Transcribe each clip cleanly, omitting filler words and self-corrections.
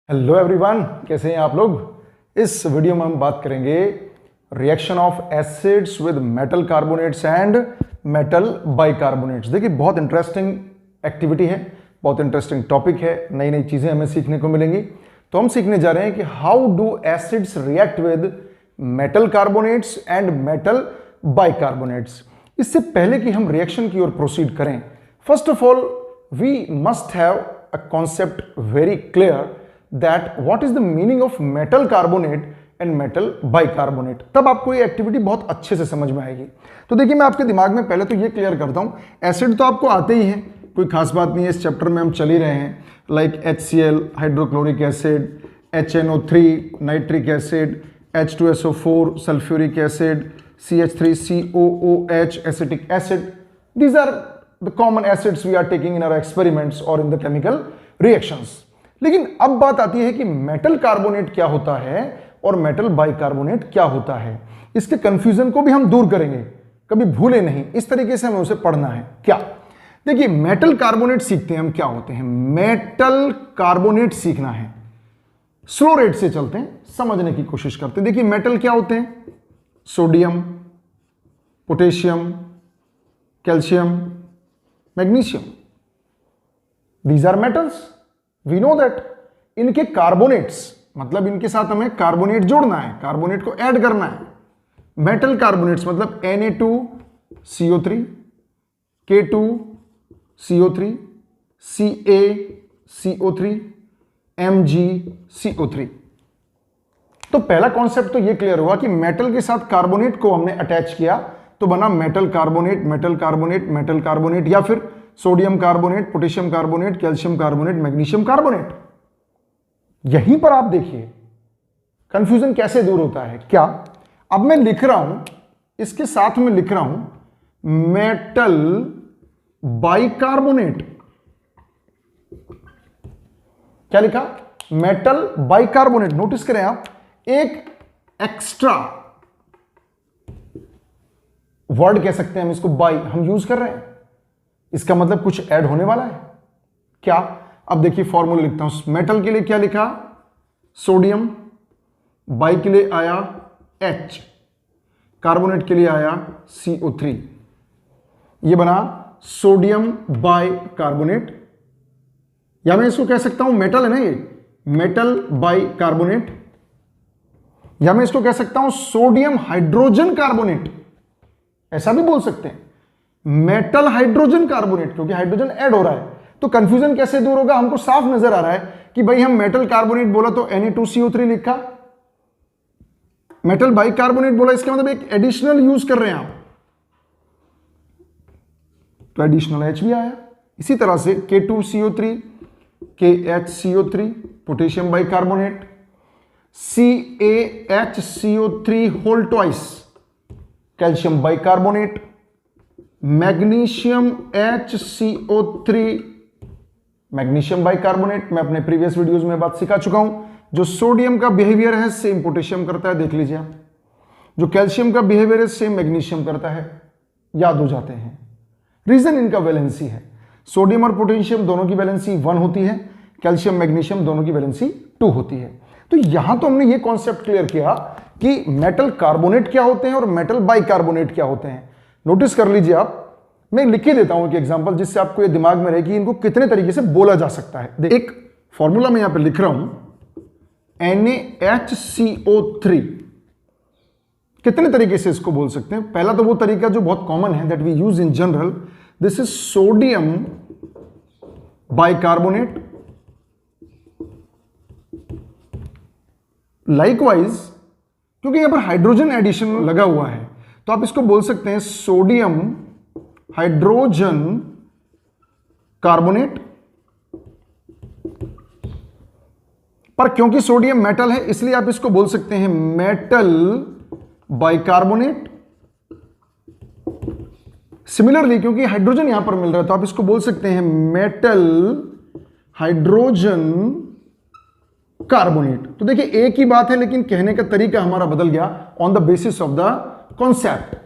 Hello everyone, कैसे हैं आप लोग। इस वीडियो में हम बात करेंगे reaction of acids with metal carbonates and metal bicarbonates. देखिए, बहुत इंटरेस्टिंग एक्टिविटी है, बहुत इंटरेस्टिंग टॉपिक है, नई नई चीजें हमें सीखने को मिलेंगी। तो हम सीखने जा रहे हैं कि how do acids react with metal carbonates and metal bicarbonates. इससे पहले कि हम रिएक्शन की ओर प्रोसीड करें, first of all we must have a concept very clear that what is the meaning of metal carbonate and metal bicarbonate। तब आपको ये एक्टिविटी बहुत अच्छे से समझ में आएगी। तो देखिए, मैं आपके दिमाग में पहले तो ये क्लियर करता हूं, एसिड तो आपको आते ही हैं, कोई खास बात नहीं है, इस चैप्टर में हम चल ही रहे हैं। Like HCl hydrochloric acid, HNO3 nitric acid, H2SO4 sulphuric acid, CH3COOH acetic acid. These are the common acids we are taking in our experiments और इन द केमिकल रिएक्शंस। लेकिन अब बात आती है कि मेटल कार्बोनेट क्या होता है और मेटल बाइकार्बोनेट क्या होता है। इसके कंफ्यूजन को भी हम दूर करेंगे, कभी भूले नहीं, इस तरीके से हमें उसे पढ़ना है। क्या, देखिए, मेटल कार्बोनेट सीखते हैं हम क्या होते हैं। मेटल कार्बोनेट सीखना है, स्लो रेट से चलते हैं, समझने की कोशिश करते हैं। देखिए, मेटल क्या होते हैं, sodium, potassium, calcium, magnesium, these are metals. We know that. इनके कार्बोनेट्स, मतलब इनके साथ हमें कार्बोनेट जोड़ना है, कार्बोनेट को ऐड करना है। मेटल कार्बोनेट्स मतलब Na2CO3, K2CO3, CaCO3, MgCO3। तो पहला कॉन्सेप्ट तो ये क्लियर हुआ कि मेटल के साथ कार्बोनेट को हमने अटैच किया तो बना metal carbonate, metal carbonate, metal carbonate, या फिर sodium carbonate, potassium carbonate, calcium carbonate, magnesium carbonate. यहीं पर आप देखिए कंफ्यूजन कैसे दूर होता है। क्या, अब मैं लिख रहा हूं, इसके साथ में लिख रहा हूं मेटल बाइकार्बोनेट। क्या लिखा, मेटल बाइकार्बोनेट। नोटिस करें आप, एक एक्स्ट्रा वर्ड कह सकते हैं हम इसको, बाई हम यूज कर रहे हैं, इसका मतलब कुछ ऐड होने वाला है। क्या, अब देखिए फॉर्मूला लिखता हूं। मेटल के लिए क्या लिखा, सोडियम, बाई के लिए आया H, कार्बोनेट के लिए आया CO3। ये बना सोडियम बाई कार्बोनेट, या मैं इसको कह सकता हूं, मेटल है ना ये, मेटल बाई कार्बोनेट, या मैं इसको कह सकता हूं सोडियम हाइड्रोजन कार्बोनेट, ऐसा भी बोल सकते हैं, मेटल हाइड्रोजन कार्बोनेट, क्योंकि हाइड्रोजन ऐड हो रहा है। तो कंफ्यूजन कैसे दूर होगा, हमको साफ नजर आ रहा है कि भाई हम मेटल कार्बोनेट बोला तो Na2CO3 लिखा, मेटल बाइकार्बोनेट बोला, इसका मतलब एक एडिशनल यूज कर रहे हैं आप, तो एडिशनल H भी आया। इसी तरह से K2CO3, KHCO3 potassium bicarbonate, CaHCO3 whole twice calcium bicarbonate, magnesium HCO3 magnesium bicarbonate. मैं अपने प्रीवियस वीडियोस में बात सिखा चुका हूं, जो सोडियम का बिहेवियर है सेम पोटेशियम करता है, देख लीजिए आप। जो कैल्शियम का बिहेवियर है सेम मैग्नीशियम करता है, याद हो जाते हैं। रीजन इनका वैलेंसी है, सोडियम और पोटेशियम दोनों की वैलेंसी 1 होती है, कैल्शियम मैग्नीशियम दोनों की वैलेंसी 2 होती है। तो यहां तो हमने ये कॉन्सेप्ट क्लियर किया कि मेटल कार्बोनेट क्या होते हैं और मेटल बाइकार्बोनेट क्या होते हैं। नोटिस कर लीजिए आप, मैं लिख के देता हूं एक एग्जांपल, जिससे आपको ये दिमाग में रहे कि इनको कितने तरीके से बोला जा सकता है। एक फॉर्मूला मैं यहां पे लिख रहा हूं, NaHCO3। कितने तरीके से इसको बोल सकते हैं। पहला तो वो तरीका जो बहुत कॉमन है, that we use in general, this is sodium bicarbonate. Likewise, क्योंकि यहां पर हाइड्रोजन एडिशन लगा हुआ है, तो आप इसको बोल सकते हैं सोडियम हाइड्रोजन कार्बोनेट। पर क्योंकि सोडियम मेटल है, इसलिए आप इसको बोल सकते हैं मेटल बाइकार्बोनेट। सिमिलरली, क्योंकि हाइड्रोजन यहां पर मिल रहा है, तो आप इसको बोल सकते हैं मेटल हाइड्रोजन कार्बोनेट। तो देखिए, एक ही बात है, लेकिन कहने का तरीका हमारा बदल गया on the basis of the concept.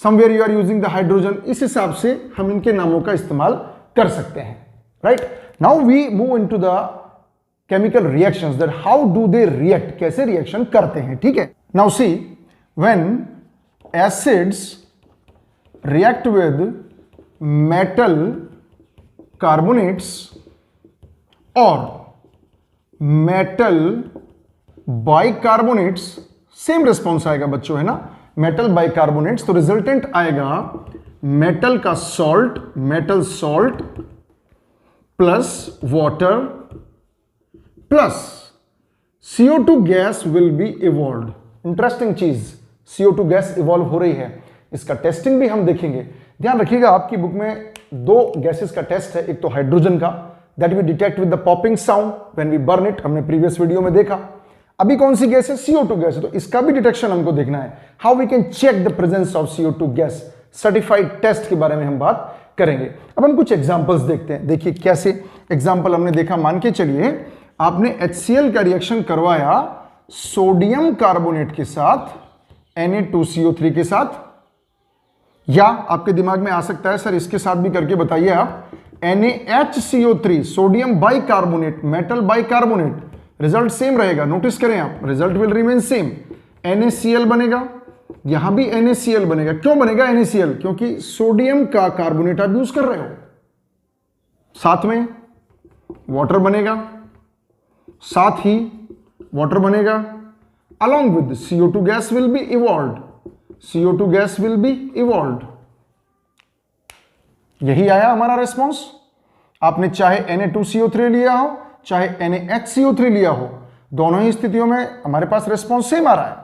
Somewhere you are using the hydrogen, इस हिसाब से हम इनके नामों का इस्तेमाल कर सकते हैं, right. Now we move into the chemical reactions, that how do they react, कैसे रिएक्शन करते हैं, ठीक है। Now see when acids react with metal carbonates और मेटल बाइकार्बोनेट्स, सेम रिस्पॉन्स आएगा बच्चों, है ना, मेटल बाइकार्बोनेट्स, तो रिजल्टेंट आएगा मेटल का salt, metal salt plus water plus CO2 gas will be evolve. Interesting चीज, CO2 गैस इवॉल्व हो रही है, इसका टेस्टिंग भी हम देखेंगे। ध्यान रखिएगा आपकी बुक में दो गैसेस का टेस्ट है, एक तो हाइड्रोजन का, that we detect with the popping sound when we burn it, हमने प्रीवियस वीडियो में देखा। अभी कौन सी गैस है, CO2 गैस है, तो इसका भी डिटेक्शन हमको देखना है, how we can check the presence of CO2 gas, certified test के बारे में हम बात करेंगे। अब हम कुछ एग्जांपल्स देखते हैं, देखिए कैसे एग्जांपल हमने देखा। मान के चलिए आपने HCl का रिएक्शन करवाया सोडियम कार्बोनेट के साथ, Na2CO3 के साथ, या आपके दिमाग में आ सकता है सर इसके साथ भी करके बताइए आप, NaHCO3 sodium bicarbonate, metal bicarbonate, result same रहेगा, नोटिस करें आप, result will remain same. NaCl बनेगा, यहां भी NaCl बनेगा। क्यों बनेगा NaCl? क्योंकि सोडियम का कार्बोनेट आप यूज कर रहे हो। साथ में वाटर बनेगा, साथ ही वाटर बनेगा, along with CO2 gas will be evolved, CO2 gas will be evolved। यही आया हमारा रिस्पॉन्स। आपने चाहे Na2CO3 लिया हो, चाहे NaHCO3 लिया हो, दोनों ही स्थितियों में हमारे पास रिस्पॉन्स सेम आ रहा है।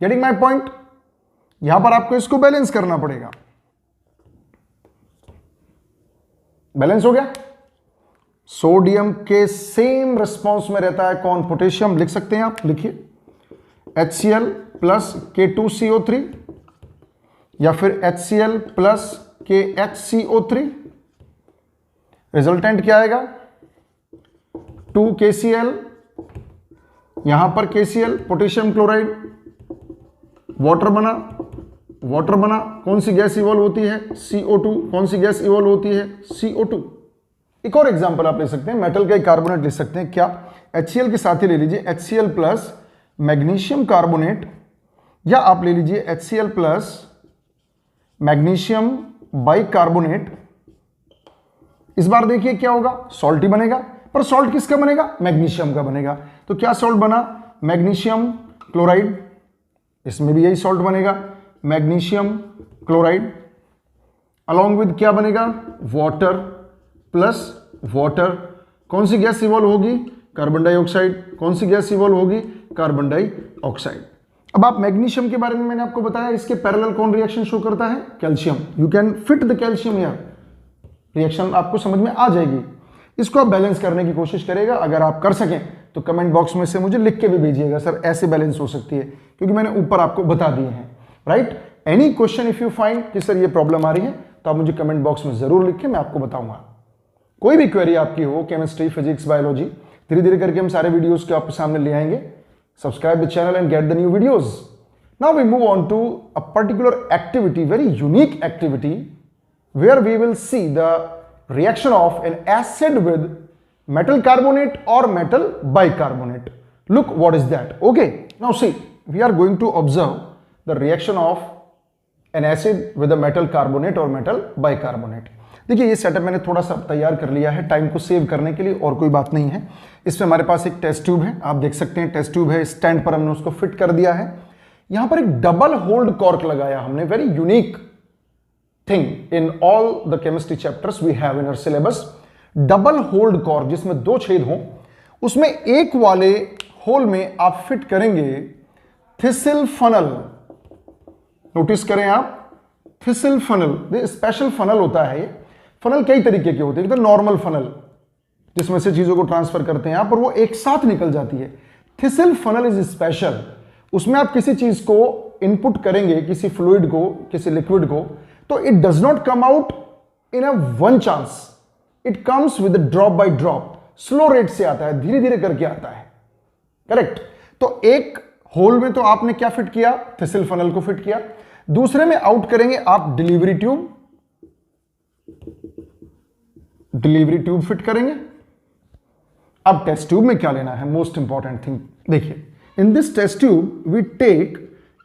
Getting my point? यहां पर आपको इसको बैलेंस करना पड़ेगा। बैलेंस हो गया। सोडियम के सेम रिस्पॉन्स में रहता है कौन? पोटेशियम। लिख सकते हैं आप, लिखिए HCl प्लस K2CO3 या फिर HCl प्लस KHCO3। रिजल्टेंट क्या आएगा? 2KCl, यहां पर KCl पोटेशियम क्लोराइड, वाटर बना, वाटर बना, कौन सी गैस इवॉल्व होती है? CO2। कौन सी गैस इवॉल्व होती है? CO2। एक और एग्जांपल आप ले सकते हैं, मेटल का एक कार्बोनेट ले सकते हैं। क्या? HCl के साथ ही ले लीजिए HCl प्लस मैग्नीशियम कार्बोनेट, या आप ले लीजिए HCl प्लस मैग्नीशियम बाइकार्बोनेट। इस बार देखिए क्या होगा, सॉल्ट ही बनेगा, पर सॉल्ट किसका बनेगा? मैग्नीशियम का बनेगा। तो क्या सॉल्ट बना? Magnesium chloride. इसमें भी यही सॉल्ट बनेगा, मैग्नीशियम क्लोराइड। अलॉन्ग विद क्या बनेगा? Water plus water. कौन सी गैस इवॉल्व होगी? Carbon dioxide. कौन सी गैस इवॉल्व होगी? Carbon dioxide. अब आप मैग्नीशियम के बारे में मैंने आपको बताया, इसके पैरेलल कौन रिएक्शन शो करता है? Calcium. You can fit the calcium here, reaction आपको समझ में आ जाएगी। इसको आप बैलेंस करने की कोशिश करेगा, अगर आप कर सकें तो कमेंट बॉक्स में से मुझे लिख के भी भेजिएगा, सर ऐसे बैलेंस हो सकती है, क्योंकि मैंने ऊपर आपको बता दिए हैं। Right? Any question if you find कि सर ये प्रॉब्लम आ रही है, तो आप मुझे कमेंट बॉक्स में जरूर लिखें, मैं आपको बताऊंगा। कोई भी क्वेरी आपकी हो, केमिस्ट्री, फिजिक्स, बायोलॉजी, धीरे धीरे करके हम सारे वीडियोस को आपके सामने ले आएंगे। Subscribe the channel and get the new videos. Now we move on to a particular activity, very unique activity, where we will see the reaction of an acid with metal carbonate or metal bicarbonate. Look what is that. Okay, now see, we are going to observe the reaction of an acid with a metal carbonate or metal bicarbonate. देखिए ये setup मैंने थोड़ा सा तैयार कर लिया है time को सेव करने के लिए, और कोई बात नहीं है। इसमें हमारे पास एक टेस्ट ट्यूब है, आप देख सकते हैं टेस्ट ट्यूब है, स्टैंड पर हमने उसको फिट कर दिया है। यहां पर एक डबल होल्ड कॉर्क लगाया हमने, very unique thing in all the chemistry chapters we have in our syllabus. Double hold cork जिसमें दो छेद हों, उसमें एक वाले होल में आप फिट करेंगे थिसिल फनल। नोटिस करें आप, थिसिल फनल, स्पेशल फनल होता है ये। फनल कई तरीके के होते हैं, तो नॉर्मल फनल जिसमें से चीजों को ट्रांसफर करते हैं आप, और वो एक साथ निकल जाती है। थिसिल फनल इज स्पेशल, उसमें आप किसी चीज को इनपुट करेंगे, किसी फ्लूइड को, किसी लिक्विड को, तो it does not come out in a one chance, it comes with drop by drop, slow rate से आता है, धीरे धीरे करके आता है। करेक्ट? तो एक होल में तो आपने क्या फिट किया? थिसिल फनल को फिट किया। दूसरे में आउट करेंगे आप delivery tube, delivery tube fit करेंगे। अब टेस्ट ट्यूब में क्या लेना है, मोस्ट इंपॉर्टेंट थिंग देखिए, in this test tube we take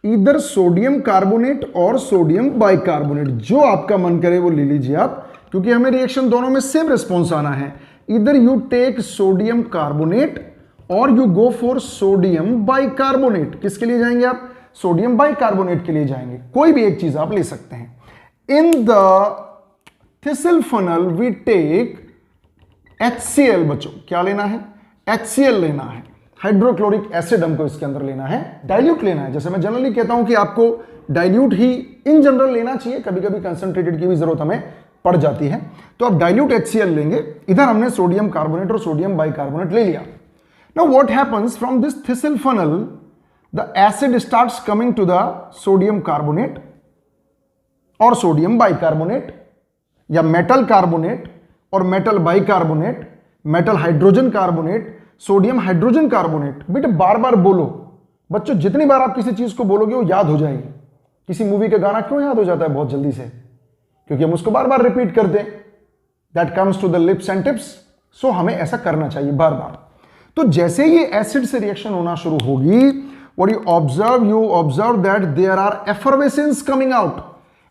इधर सोडियम कार्बोनेट और सोडियम बाइकार्बोनेट, जो आपका मन करे वो ले लीजिए आप, क्योंकि हमें रिएक्शन दोनों में सेम रिस्पॉन्स आना है। इधर यू टेक सोडियम कार्बोनेट और you go for sodium bicarbonate. किसके लिए जाएंगे आप, सोडियम बाइकार्बोनेट के लिए जाएंगे, कोई भी एक चीज आप ले सकते हैं। In the thistle funnel we take HCl, बच्चों क्या लेना है, HCl लेना है, हाइड्रोक्लोरिक एसिड हमको इसके अंदर लेना है, डाइल्यूट लेना है। जैसे मैं जनरली कहता हूं कि आपको डाइल्यूट ही इन जनरल लेना चाहिए, कभी कभी कंसंट्रेटेड की भी जरूरत हमें पड़ जाती है, तो आप डाइल्यूट HCl लेंगे। इधर हमने सोडियम कार्बोनेट और सोडियम बाइकार्बोनेट ले लिया। Now what happens from this thistle funnel, the acid starts coming to the sodium carbonate और सोडियम बाइकार्बोनेट, या मेटल कार्बोनेट और metal bicarbonate, metal hydrogen carbonate, sodium hydrogen carbonate. बेटे बार बार बोलो बच्चों, जितनी बार आप किसी चीज को बोलोगे वो याद हो जाएगी। किसी मूवी का गाना क्यों याद हो जाता है बहुत जल्दी से, क्योंकि हम उसको बार बार रिपीट करते हैं, that comes to the lips and tips. So हमें ऐसा करना चाहिए बार बार। तो जैसे ये एसिड से रिएक्शन होना शुरू होगी, what you observe that there are effervescence coming out,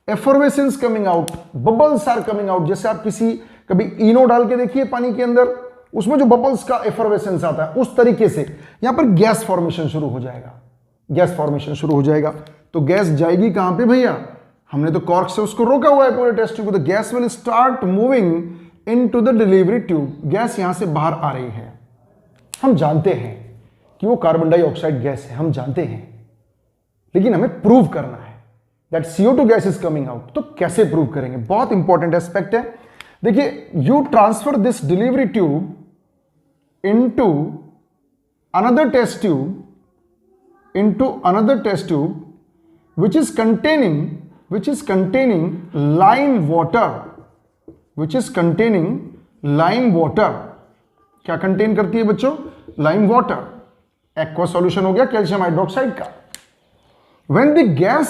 effervescence coming out, bubbles are coming out। जैसे आप किसी कभी इनो डाल के देखिए पानी के अंदर, उसमें जो बबल्स का एफर्वेसेंस आता है, उस तरीके से यहां पर गैस फॉर्मेशन शुरू हो जाएगा, गैस फॉर्मेशन शुरू हो जाएगा। तो गैस जाएगी कहां पे भैया, हमने तो कॉर्क से उसको रोका हुआ है पूरे टेस्ट ट्यूब को, तो gas will start moving into the delivery tube. Gas यहां से बाहर आ रही है, हम जानते हैं कि वो कार्बन डाइऑक्साइड गैस है, हम जानते हैं, लेकिन हमें प्रूव करना है that CO2 gas is coming out. तो कैसे प्रूव करेंगे, बहुत इंपॉर्टेंट एस्पेक्ट है। देखिए, you transfer this delivery tube into another test tube which is containing lime water, क्या कंटेन करती है बच्चों, लाइम वाटर। एक्वा सॉल्यूशन हो गया कैल्शियम हाइड्रोक्साइड का। when the gas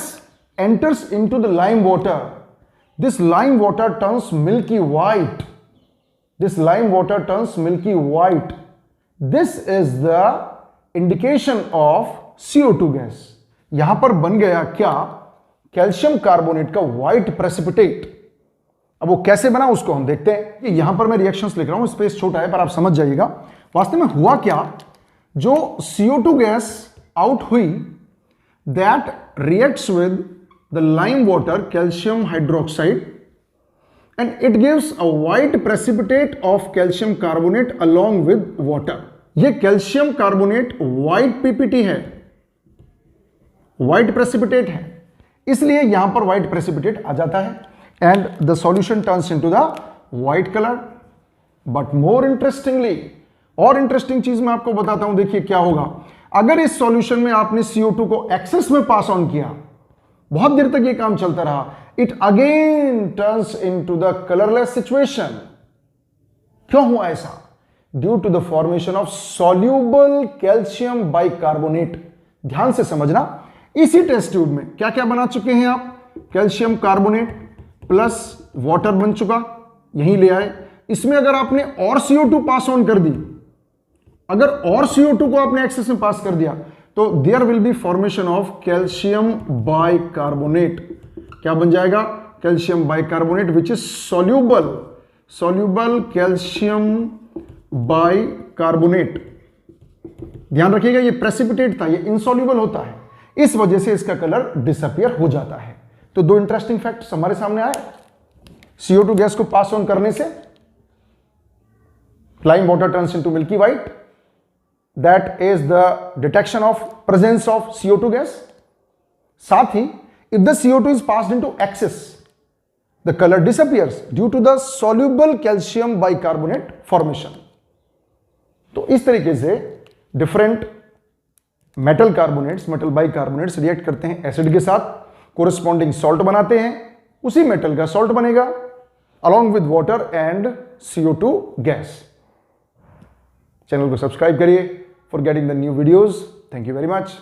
enters into the lime water, this lime water turns milky white, this is the indication of CO2 gas. यहां पर बन गया क्या, कैल्शियम कार्बोनेट का व्हाइट प्रेसिपिटेट। अब वो कैसे बना उसको हम देखते हैं। कि यहां पर मैं रिएक्शंस लिख रहा हूं, स्पेस छोटा है पर आप समझ जाइएगा वास्तव में हुआ क्या। जो CO2 गैस आउट हुई, that reacts with the lime water, calcium hydroxide, and it gives a white precipitate of calcium carbonate along with water। ये कैल्शियम कार्बोनेट white PPT है, white precipitate है, इसलिए यहां पर white precipitate आ जाता है and the solution turns into the white color। but more interestingly, और interesting चीज मैं आपको बताता हूं, देखिए क्या होगा अगर इस सॉल्यूशन में आपने CO2 को एक्सेस में पास ऑन किया, बहुत देर तक ये काम चलता रहा, it again turns into the colorless situation। क्यों हुआ ऐसा, due to the formation of soluble calcium bicarbonate। ध्यान से समझना, इसी टेस्ट ट्यूब में क्या क्या बना चुके हैं आप, कैल्शियम कार्बोनेट प्लस वाटर बन चुका, यहीं ले आए। इसमें अगर आपने और CO2 पास ऑन कर दी, अगर और CO2 को आपने एक्सेस में पास कर दिया, तो there will be formation of calcium bicarbonate. क्या बन जाएगा, calcium bicarbonate which is soluble calcium bicarbonate. ध्यान रखिएगा, ये प्रेसिपिटेट था, ये इनसॉल्यूबल होता है, इस वजह से इसका कलर डिसअपियर हो जाता है। तो दो इंटरेस्टिंग फैक्ट्स हमारे सामने आए। CO2 गैस को पास ऑन करने से lime water turns into milky white, that is the detection of presence of CO2 gas. साथ ही if the CO2 is passed into excess, the color disappears due to the soluble calcium bicarbonate formation। तो इस तरीके से different metal carbonates, metal bicarbonates react करते हैं acid के साथ, corresponding salt बनाते हैं, उसी मेटल का सॉल्ट बनेगा along with water and CO2 gas. Channel को सब्सक्राइब करिए for getting the new videos। Thank you very much।